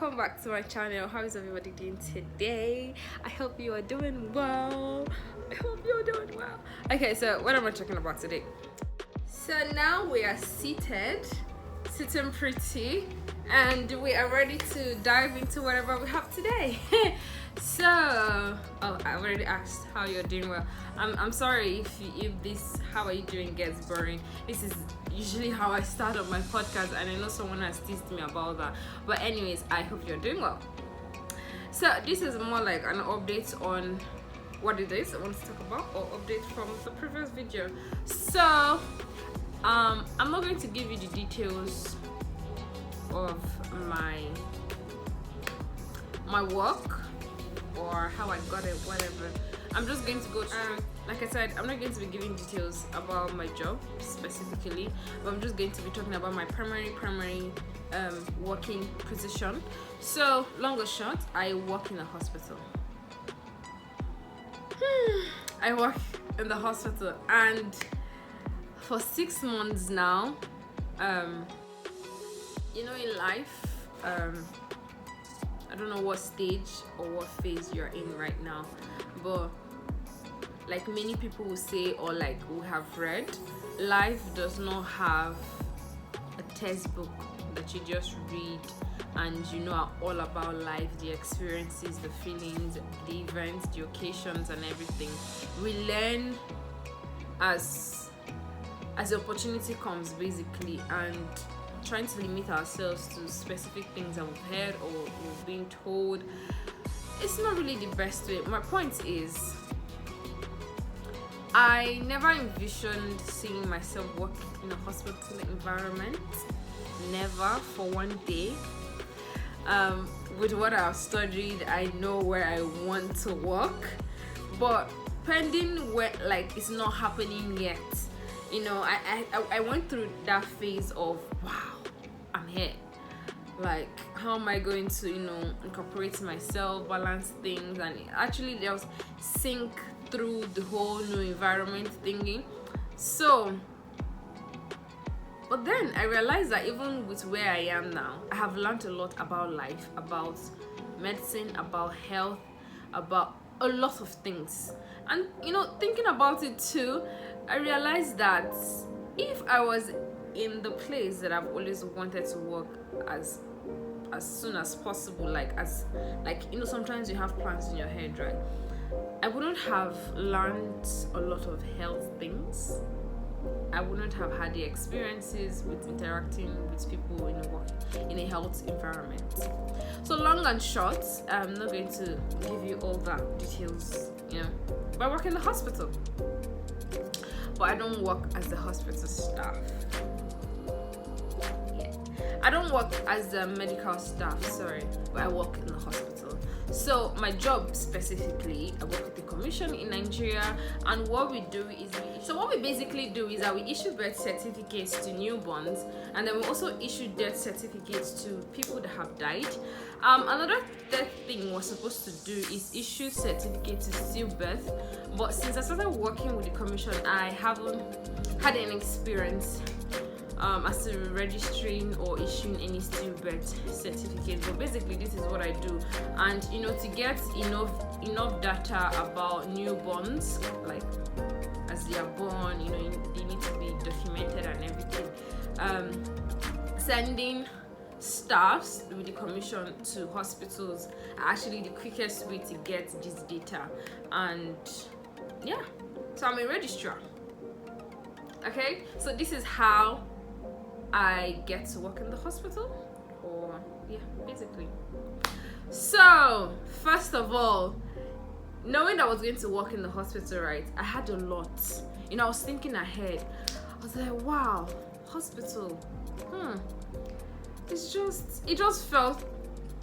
welcome back to my channel. How is everybody doing today? I hope you are doing well. Okay, so what am I talking about today? So now we are sitting pretty, and we are ready to dive into whatever we have today. So I already asked how you're doing. Well, I'm sorry if this how are you doing gets boring. This is usually how I start on my podcast, and I know someone has teased me about that, but anyways, I hope you're doing well. So this is more like an update on what it is I want to talk about, or update from the previous video. So I'm not going to give you the details of my work or how I got it, whatever. I'm just going to go like I said, I'm not going to be giving details about my job specifically, but I'm just going to be talking about my primary working position. So long or short, I work in a hospital. I work in the hospital, and for 6 months now, in life, I don't know what stage or what phase you're in right now, but like many people will say, or like we have read, life does not have a textbook that you just read and you know are all about life, the experiences, the feelings, the events, the occasions, and everything. We learn as the opportunity comes, basically, and trying to limit ourselves to specific things that we've heard or we've been told, it's not really the best way. My point is, I never envisioned seeing myself work in a hospital environment, never for one day. With what I've studied, I know where I want to work, but pending where, like, it's not happening yet. I went through that phase of, wow, I'm here. Like, how am I going to, incorporate myself, balance things, and actually just sink through the whole new environment thingy. So, but then I realized that even with where I am now, I have learned a lot about life, about medicine, about health, about a lot of things. And thinking about it too, I realized that if I was in the place that I've always wanted to work as soon as possible, sometimes you have plans in your head, right? I wouldn't have learned a lot of health things. I wouldn't have had the experiences with interacting with people in a health environment. So long and short, I'm not going to give you all that details, but I work in the hospital. But I don't work as the hospital staff. I don't work as a medical staff, but I work in the hospital. So my job specifically, I work with the commission in Nigeria, and what we basically do is that we issue birth certificates to newborns, and then we also issue death certificates to people that have died. Another third thing we're supposed to do is issue certificates to stillbirth, but since I started working with the commission, I haven't had any experience as to registering or issuing any stillbirth certificates. But basically, this is what I do. And to get enough data about newborns, like as they are born, they need to be documented and everything. Sending staffs with the commission to hospitals are actually the quickest way to get this data. And yeah, so I'm a registrar. Okay, so this is how I get to work in the hospital, or yeah, basically. So first of all, knowing that I was going to work in the hospital, right, I had a lot. I was thinking ahead. I was like, wow, hospital. It just felt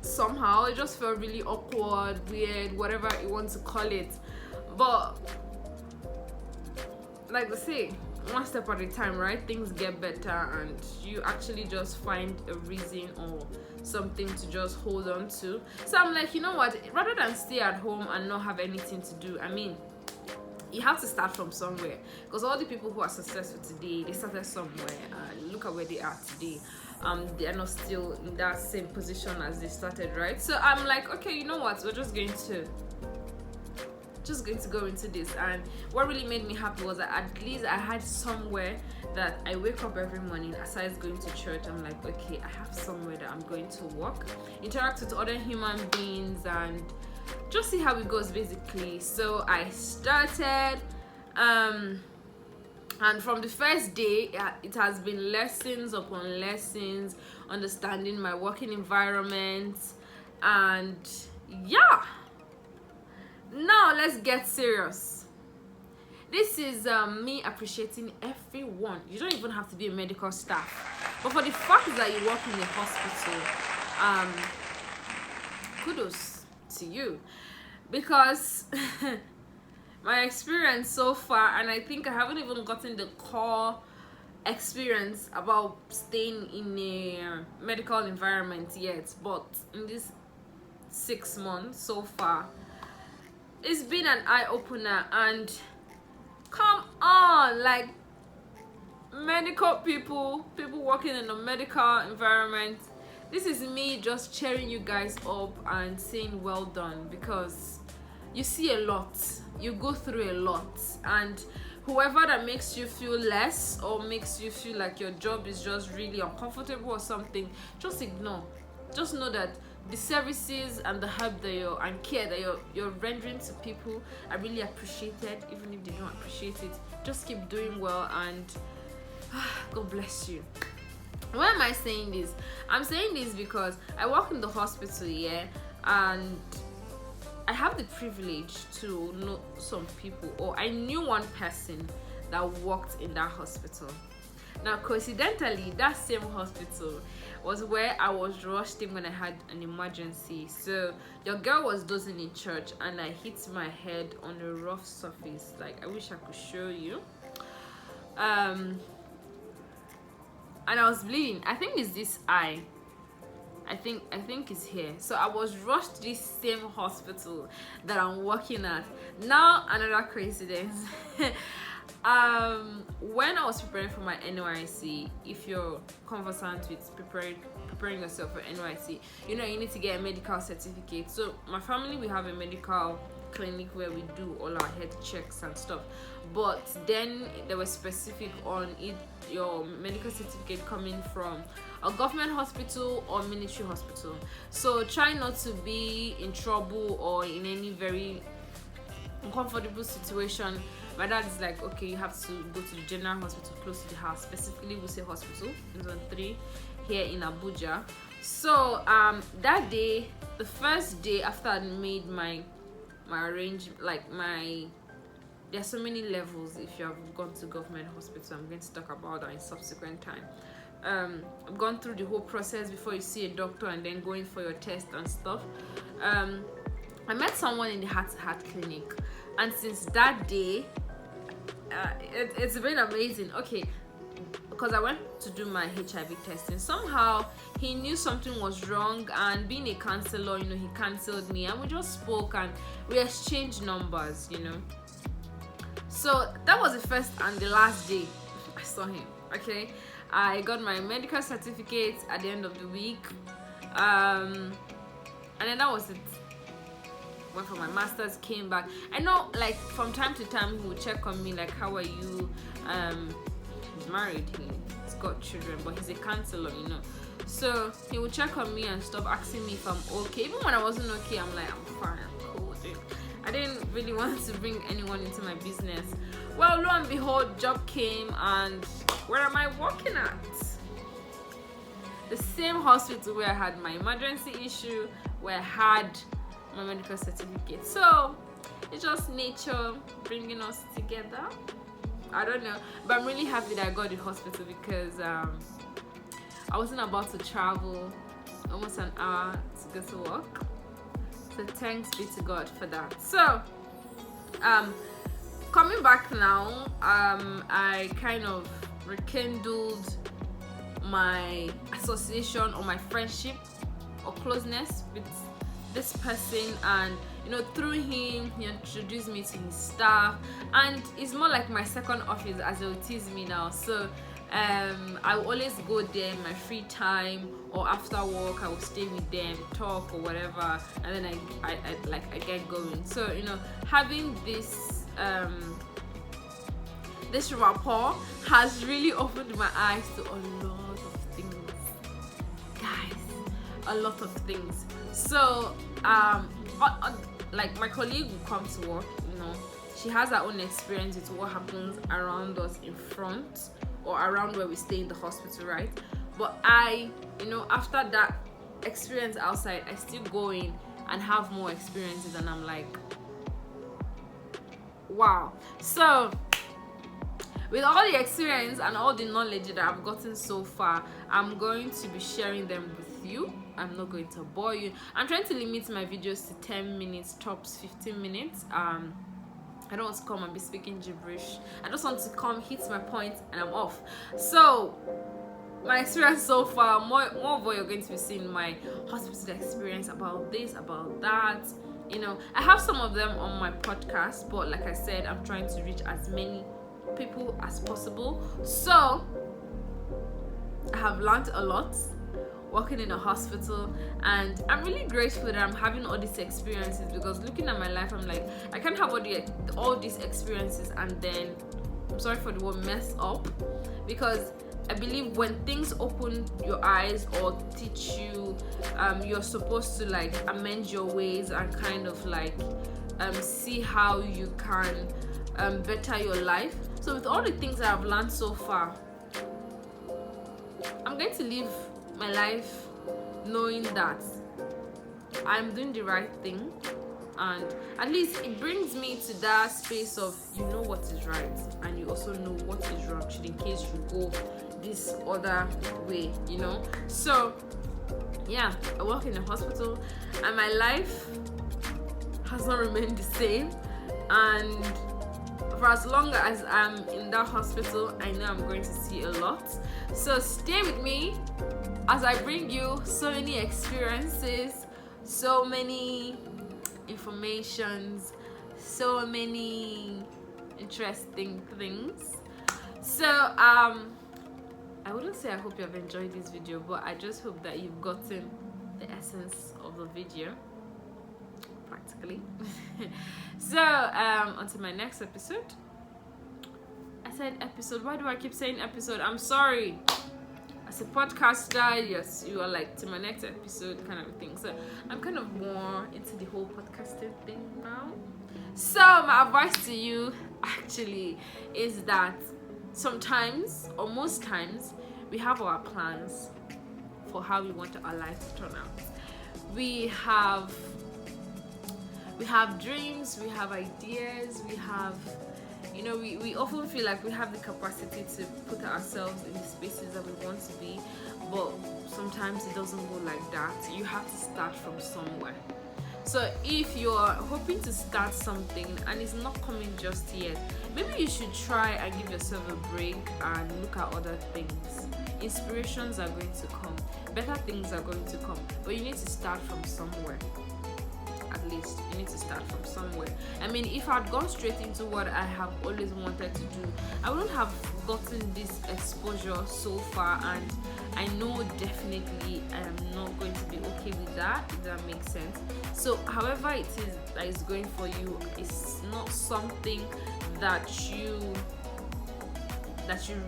somehow. It just felt really awkward, weird, whatever you want to call it. But like they say, one step at a time, right? Things get better, and you actually just find a reason or something to just hold on to. So I'm like, you know what? Rather than stay at home and not have anything to do, you have to start from somewhere, because all the people who are successful today, they started somewhere, and look at where they are today. they are not still in that same position as they started, right? So I'm like, okay, you know what, we're just going to go into this. And what really made me happy was that at least I had somewhere that I wake up every morning. Aside going to church, I'm like, okay, I have somewhere that I'm going to work, interact with other human beings, and just see how it goes, basically. So I started, and from the first day, it has been lessons upon lessons, understanding my working environment. And yeah, now let's get serious. This is me appreciating everyone. You don't even have to be a medical staff, but for the fact that you work in a hospital, kudos to you, because my experience so far, and I think I haven't even gotten the core experience about staying in a medical environment yet, but in this 6 months so far, it's been an eye-opener. And come on, like, medical people working in a medical environment, this is me just cheering you guys up and saying well done, because you see a lot, you go through a lot, and whoever that makes you feel less or makes you feel like your job is just really uncomfortable or something, just ignore. Just know that the services and the help that and care that you're rendering to people are really appreciated, even if they don't appreciate it. Just keep doing well, and God bless you. Why am I saying this? I'm saying this because I work in the hospital, yeah, and I have the privilege to know some people, or I knew one person that worked in that hospital. Now, coincidentally, that same hospital was where I was rushed in when I had an emergency. So your girl was dozing in church, and I hit my head on a rough surface. Like, I wish I could show you. And I was bleeding. I think it's this eye. I think it's here. So I was rushed to this same hospital that I'm working at. Now, another coincidence. When I was preparing for my NYC, if you're conversant with preparing yourself for NYC, you know you need to get a medical certificate. So my family, we have a medical clinic where we do all our health checks and stuff, but then they were specific on it, your medical certificate coming from a government hospital or military hospital. So try not to be in trouble or in any very uncomfortable situation. My dad is like, okay, you have to go to the general hospital close to the house, specifically Wuse Hospital in Zone 3 here in Abuja. So that day, the first day after I made my arrangement, like there's so many levels if you have gone to government hospital. I'm going to talk about that in subsequent time. I've gone through the whole process before you see a doctor and then going for your test and stuff. I met someone in the heart-to-heart clinic, and since that day, it's been amazing. Okay, because I went to do my HIV testing. Somehow he knew something was wrong, and being a counselor, you know, he cancelled me, and we just spoke and we exchanged numbers, you know. So that was the first and the last day I saw him. Okay, I got my medical certificate at the end of the week, and then that was it. Went for my master's, came back. I know, like, from time to time he would check on me, like, how are you? He's married, he's got children, but he's a counselor, you know. So he would check on me and stuff, asking me if I'm okay. Even when I wasn't okay, I'm like, I'm fine, I'm cool, dude. I didn't really want to bring anyone into my business. Well, lo and behold, job came, and where am I working at? The same hospital where I had my emergency issue, where I had my medical certificate. So it's just nature bringing us together. I don't know, but I'm really happy that I got the hospital, because I wasn't about to travel almost an hour to go to work. So thanks be to God for that. So coming back now, I kind of rekindled my association or my friendship or closeness with this person, and you know, through him he introduced me to his staff, and it's more like my second office, as they'll tease me now. So I will always go there in my free time, or after work I will stay with them, talk or whatever, and then I get going. So having this this rapport has really opened my eyes to a lot of things, guys, a lot of things. So like my colleague will come to work, she has her own experience with what happens around us in front or around where we stay in the hospital, right? But I, after that experience outside, I still go in and have more experiences, and I'm like, wow. So with all the experience and all the knowledge that I've gotten so far, I'm going to be sharing them with you. I'm not going to bore you. I'm trying to limit my videos to 10 minutes, tops 15 minutes. I don't want to come and be speaking gibberish. I just want to come, hit my point, and I'm off. So my experience so far, more of what you're going to be seeing, my hospital experience, about this, about that. I have some of them on my podcast, but like I said, I'm trying to reach as many people as possible. So I have learned a lot working in a hospital, and I'm really grateful that I'm having all these experiences, because looking at my life, I'm like, I can't have all these experiences and then, I'm sorry for the word, mess up, because I believe when things open your eyes or teach you, you're supposed to like amend your ways and kind of like see how you can better your life. So with all the things that I've learned so far, I'm going to live my life knowing that I'm doing the right thing, and at least it brings me to that space of what is right and you also know what is wrong, should in case you go this other way. So yeah, I work in a hospital and my life has not remained the same, and for as long as I'm in that hospital, I know I'm going to see a lot. So stay with me as I bring you so many experiences, so many informations, so many interesting things. So I wouldn't say I hope you have enjoyed this video, but I just hope that you've gotten the essence of the video practically. So until my next episode. I said episode, why do I keep saying episode? I'm sorry. As a podcaster, yes, you are like, to my next episode kind of thing. So I'm kind of more into the whole podcasting thing now. So my advice to you actually is that sometimes, or most times, we have our plans for how we want our life to turn out. We have dreams, we have ideas, we have, we often feel like we have the capacity to put ourselves in the spaces that we want to be, but sometimes it doesn't go like that. You have to start from somewhere. So if you're hoping to start something and it's not coming just yet, maybe you should try and give yourself a break and look at other things. Inspirations are going to come, better things are going to come, but you need to start from somewhere. At least you need to start from somewhere. I mean, if I'd gone straight into what I have always wanted to do, I wouldn't have gotten this exposure so far, and I know definitely I am not going to be okay with that, if that makes sense. So however it is that is going for you, it's not something that you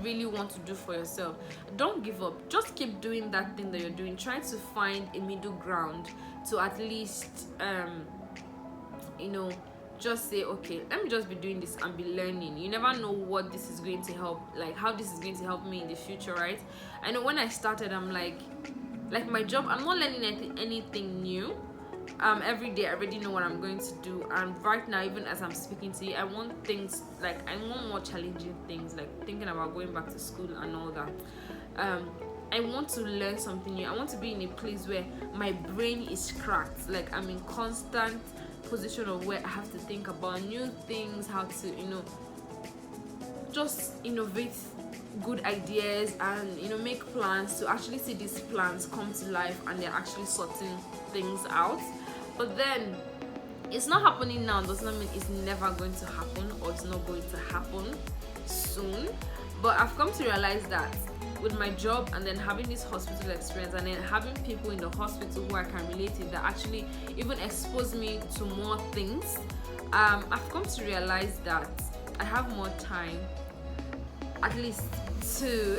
really want to do for yourself. Don't give up. Just keep doing that thing that you're doing. Try to find a middle ground to at least just say, okay, let me just be doing this and be learning. You never know what this is going to help, like how this is going to help me in the future, right? I know when I started, I'm like my job, I'm not learning anything new. Every day I already know what I'm going to do, and right now, even as I'm speaking to you, I want things like, I want more challenging things, like thinking about going back to school and all that. I want to learn something new. I want to be in a place where my brain is cracked, like I'm in constant position of where I have to think about new things, how to just innovate good ideas, and make plans to actually see these plans come to life and they're actually sorting things out. But then it's not happening now does not mean it's never going to happen, or it's not going to happen soon. But I've come to realize that with my job and then having this hospital experience and then having people in the hospital who I can relate to that actually even expose me to more things, I've come to realize that I have more time, at least to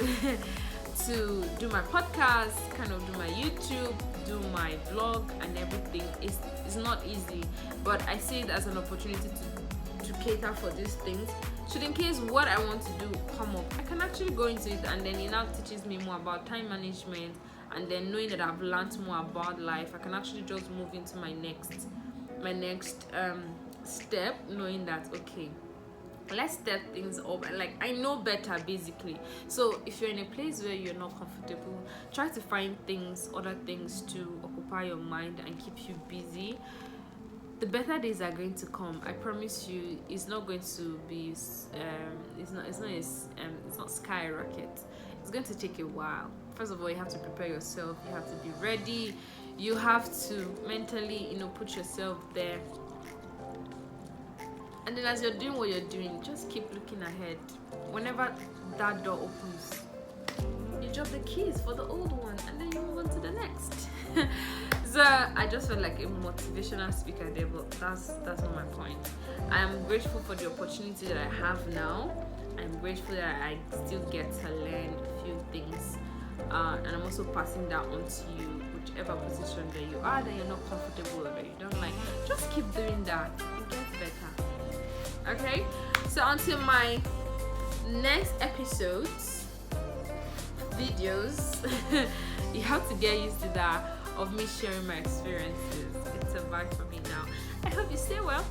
to do my podcast, kind of do my YouTube, do my vlog and everything. It's not easy, but I see it as an opportunity to cater for these things. Should in case what I want to do come up, I can actually go into it, and then it now teaches me more about time management, and then knowing that I've learned more about life, I can actually just move into my next step, knowing that okay, let's step things up, and like I know better basically. So if you're in a place where you're not comfortable, try to find other things to occupy your mind and keep you busy. The better days are going to come. I promise you. It's not going to be it's not skyrocket. It's going to take a while. First of all, you have to prepare yourself, you have to be ready, you have to mentally put yourself there. And then as you're doing what you're doing, just keep looking ahead. Whenever that door opens, you drop the keys for the old one and then you move on to the next. So I just felt like a motivational speaker there, but that's not my point. I am grateful for the opportunity that I have now. I'm grateful that I still get to learn a few things, and I'm also passing that on to you. Whichever position that you are, that you're not comfortable with, that you don't like, just keep doing that. It gets better. Okay, so until my next episodes, videos, you have to get used to that, of me sharing my experiences. It's a vibe for me now. I hope you stay well.